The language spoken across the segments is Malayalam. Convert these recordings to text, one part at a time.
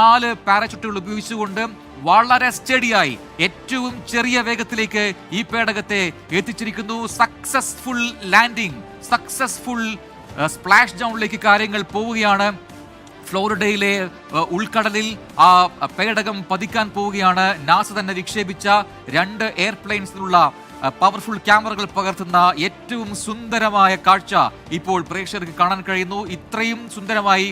4 പാരച്യൂട്ടുകൾ ഉപയോഗിച്ചുകൊണ്ട് വളരെ സ്റ്റഡിയായി ഏറ്റവും ചെറിയ വേഗത്തിലേക്ക് ഈ പേടകത്തെ എത്തിച്ചിരിക്കുന്നു. സക്സസ്ഫുൾ ലാൻഡിംഗ്, സക്സസ്ഫുൾ സ്പ്ലാഷ് ഡൗണിലേക്ക് കാര്യങ്ങൾ പോവുകയാണ്. ഫ്ലോറിഡയിലെ ഉൾക്കടലിൽ ആ പേടകം പതിക്കാൻ പോവുകയാണ്. നാസ തന്നെ വിക്ഷേപിച്ച 2 എയർപ്ലെയിൻസിലുള്ള പവർഫുൾ ക്യാമറകൾ പകർത്തുന്ന ഏറ്റവും സുന്ദരമായ കാഴ്ച ഇപ്പോൾ പ്രേക്ഷകർക്ക് കാണാൻ കഴിയുന്നു. ഇത്രയും സുന്ദരമായി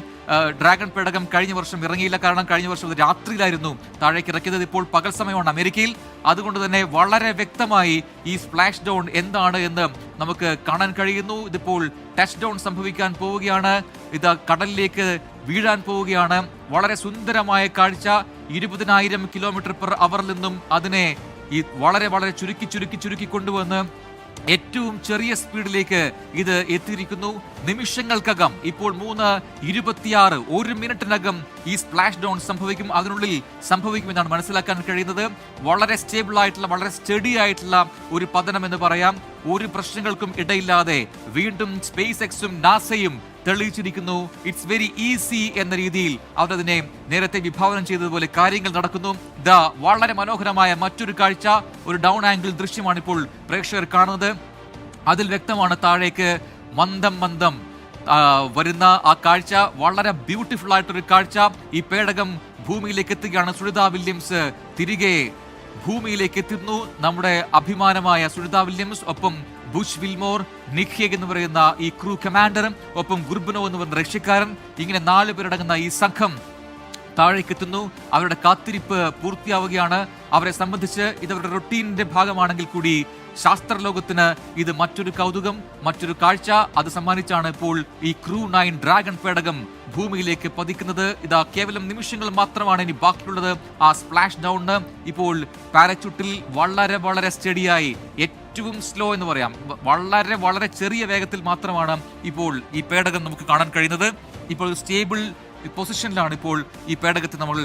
ഡ്രാഗൺ പേടകം കഴിഞ്ഞ വർഷം ഇറങ്ങിയില്ല. കാരണം കഴിഞ്ഞ വർഷം അത് രാത്രിയിലായിരുന്നു താഴേക്ക് ഇറക്കിയത്. ഇപ്പോൾ പകൽ സമയമാണ് അമേരിക്കയിൽ. അതുകൊണ്ട് തന്നെ വളരെ വ്യക്തമായി ഈ സ്പ്ലാഷ് ഡൗൺ എന്താണ് എന്ന് നമുക്ക് കാണാൻ കഴിയുന്നു. ഇതിപ്പോൾ ടച്ച് ഡൗൺ സംഭവിക്കാൻ പോവുകയാണ്. ഇത് കടലിലേക്ക് വീഴാൻ പോവുകയാണ്. വളരെ സുന്ദരമായ കാഴ്ച. 20,000 km/h നിന്നും അതിനെ ഈ വളരെ ചുരുക്കി കൊണ്ടുവന്ന് ഏറ്റവും ചെറിയ സ്പീഡിലേക്ക് ഇത് എത്തിയിരിക്കുന്നു. നിമിഷങ്ങൾക്കകം ഇപ്പോൾ 3:26 1 മിനിറ്റിനകം ഈ സ്പ്ലാഷ് ഡൗൺ സംഭവിക്കും. അതിനുള്ളിൽ സംഭവിക്കുമെന്നാണ് മനസ്സിലാക്കാൻ കഴിയുന്നത്. വളരെ സ്റ്റേബിൾ ആയിട്ടുള്ള, വളരെ സ്റ്റഡി ആയിട്ടുള്ള ഒരു പതനം എന്ന് പറയാം. ഒരു പ്രശ്നങ്ങൾക്കും ഇടയില്ലാതെ വീണ്ടും സ്പേസ് എക്സും നാസയും തെളിയിച്ചിരിക്കുന്നു. ഇറ്റ്സ് വെരി ഈസി എന്ന രീതിയിൽ അവരതിനെ നേരത്തെ വിഭാവനം ചെയ്തതുപോലെ കാര്യങ്ങൾ നടക്കുന്നു. ദാ വളരെ മനോഹരമായ മറ്റൊരു കാഴ്ച, ഒരു ഡൗൺ ആംഗിൾ ദൃശ്യമാണ് ഇപ്പോൾ പ്രേക്ഷകർ കാണുന്നത്. അതിൽ വ്യക്തമാണ് താഴേക്ക് മന്ദം വരുന്ന ആ കാഴ്ച. വളരെ ബ്യൂട്ടിഫുൾ ആയിട്ടൊരു കാഴ്ച. ഈ പേടകം ഭൂമിയിലേക്ക് എത്തുകയാണ്. സുനിത വില്യംസ് തിരികെ ഭൂമിയിലേക്ക് എത്തുന്നു. നമ്മുടെ അഭിമാനമായ സുനിത വില്യംസ്, ഒപ്പം ബുഷ് വിൽമോർ, നിഖ്യേഗ് എന്ന് പറയുന്ന ഈ ക്രൂ കമാൻഡറും, ഒപ്പം ഗുർബനോ എന്ന് പറയുന്ന റഷ്യക്കാരൻ, ഇങ്ങനെ 4 പേരടങ്ങുന്ന ഈ സംഘം താഴേക്ക് എത്തുന്നു. അവരുടെ കാത്തിരിപ്പ് പൂർത്തിയാവുകയാണ്. അവരെ സംബന്ധിച്ച് ഇത് അവരുടെ റൊട്ടീനിന്റെ ഭാഗമാണെങ്കിൽ കൂടി ശാസ്ത്രലോകത്തിന് ഇത് മറ്റൊരു കൗതുകം, മറ്റൊരു കാഴ്ച. അത് സമ്മാനിച്ചാണ് ഇപ്പോൾ ഈ ക്രൂ 9 ഡ്രാഗൺ പേടകം ഭൂമിയിലേക്ക് പതിക്കുന്നത്. ഇതാ കേവലം നിമിഷങ്ങൾ മാത്രമാണ് ഇനി ബാക്കിയുള്ളത് ആ സ്പ്ലാഷ് ഡൗണിന്. ഇപ്പോൾ പാരച്യൂട്ടിൽ വളരെ സ്റ്റഡിയായി, ഏറ്റവും സ്ലോ എന്ന് പറയാം, വളരെ ചെറിയ വേഗത്തിൽ മാത്രമാണ് ഇപ്പോൾ ഈ പേടകം നമുക്ക് കാണാൻ കഴിയുന്നത്. ഇപ്പോൾ സ്റ്റേബിൾ പൊസിഷനിലാണ് ഇപ്പോൾ ഈ പേടകത്തെ നമ്മൾ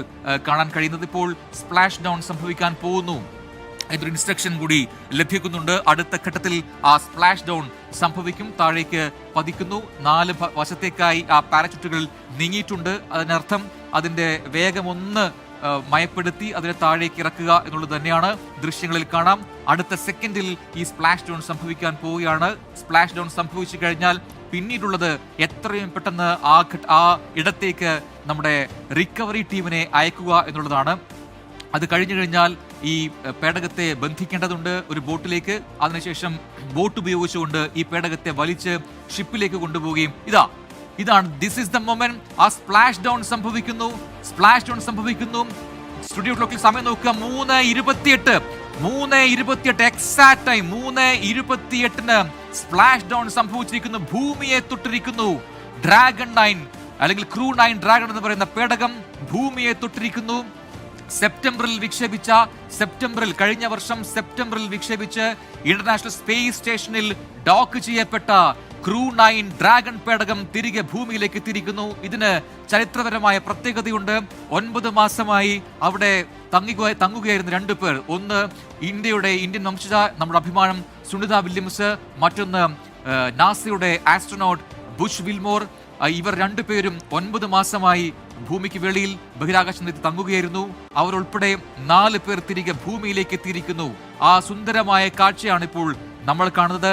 കാണാൻ കഴിയുന്നത്. ഇപ്പോൾ സ്പ്ലാഷ് ഡൗൺ സംഭവിക്കാൻ പോകുന്നു എന്നൊരു ഇൻസ്ട്രക്ഷൻ കൂടി ലഭിക്കുന്നുണ്ട്. അടുത്ത ഘട്ടത്തിൽ ആ സ്പ്ലാഷ് ഡൗൺ സംഭവിക്കും. താഴേക്ക് പതിക്കുന്നു. 4 വശത്തേക്കായി ആ പാരച്യൂട്ടുകൾ നീങ്ങിയിട്ടുണ്ട്. അതിനർത്ഥം അതിന്റെ വേഗം ഒന്ന് മയപ്പെടുത്തി അതിനെ താഴേക്ക് ഇറക്കുക എന്നുള്ളത് തന്നെയാണ്. ദൃശ്യങ്ങളിൽ കാണാം. അടുത്ത സെക്കൻഡിൽ ഈ സ്പ്ലാഷ് ഡൗൺ സംഭവിക്കാൻ പോവുകയാണ്. സ്പ്ലാഷ് ഡൗൺ സംഭവിച്ചു കഴിഞ്ഞാൽ പിന്നീടുള്ളത് എത്രയും പെട്ടെന്ന് ആ ഇടത്തേക്ക് നമ്മുടെ റിക്കവറി ടീമിനെ അയക്കുക എന്നുള്ളതാണ്. അത് കഴിഞ്ഞു കഴിഞ്ഞാൽ ഈ പേടകത്തെ ബന്ധിക്കേണ്ടതുണ്ട് ഒരു ബോട്ടിലേക്ക്. അതിനുശേഷം ബോട്ട് ഉപയോഗിച്ചുകൊണ്ട് ഈ പേടകത്തെ വലിച്ച് ഷിപ്പിലേക്ക് കൊണ്ടുപോവുകയും ഇതാണ് ദിസ് ഈസ് ദ മൊമെന്റ്. ആ സ്പ്ലാഷ് ഡൗൺ സംഭവിക്കുന്നു. സ്റ്റുഡിയോ ക്ലോക്കിൽ സമയം നോക്കുക. 3:28 എക്സാക്ട് ടൈം. 3:28 സ്പ്ലാഷ് ഡൗൺ സംഭവിച്ചിരിക്കുന്നു. ഭൂമിയെ തൊട്ടിരിക്കുന്നു. ഡ്രാഗൺ 9 അല്ലെങ്കിൽ ക്രൂ 9 ഡ്രാഗൺ എന്ന് പറയുന്ന പേടകം ഭൂമിയെ തൊട്ടിരിക്കുന്നു. കഴിഞ്ഞ വർഷം സെപ്റ്റംബറിൽ വിക്ഷേപിച്ച് ഇന്റർനാഷണൽ സ്പേസ് സ്റ്റേഷനിൽ ഡോക്ക് ചെയ്യപ്പെട്ട ക്രൂ 9 ഡ്രാഗൺ പേടകം തിരികെ ഭൂമിയിലേക്ക് എത്തിയിരിക്കുന്നു. ഇതിന് ചരിത്രപരമായ പ്രത്യേകതയുണ്ട്. 9 മാസമായി അവിടെ തങ്ങുകയായിരുന്നു 2 പേർ. ഒന്ന് ഇന്ത്യൻ വംശജ, നമ്മുടെ അഭിമാനം സുനിത വില്യംസ്. മറ്റൊന്ന് നാസയുടെ ആസ്ട്രോനോട്ട് ബുഷ് വിൽമോർ. ഇവർ 2 പേരും 9 മാസമായി ഭൂമിക്ക് വെളിയിൽ ബഹിരാകാശത്ത് തങ്ങുകയായിരുന്നു. അവരുൾപ്പെടെ 4 പേർ തിരികെ ഭൂമിയിലേക്ക് എത്തിയിരിക്കുന്നു. ആ സുന്ദരമായ കാഴ്ചയാണ് ഇപ്പോൾ നമ്മൾ കാണുന്നത്.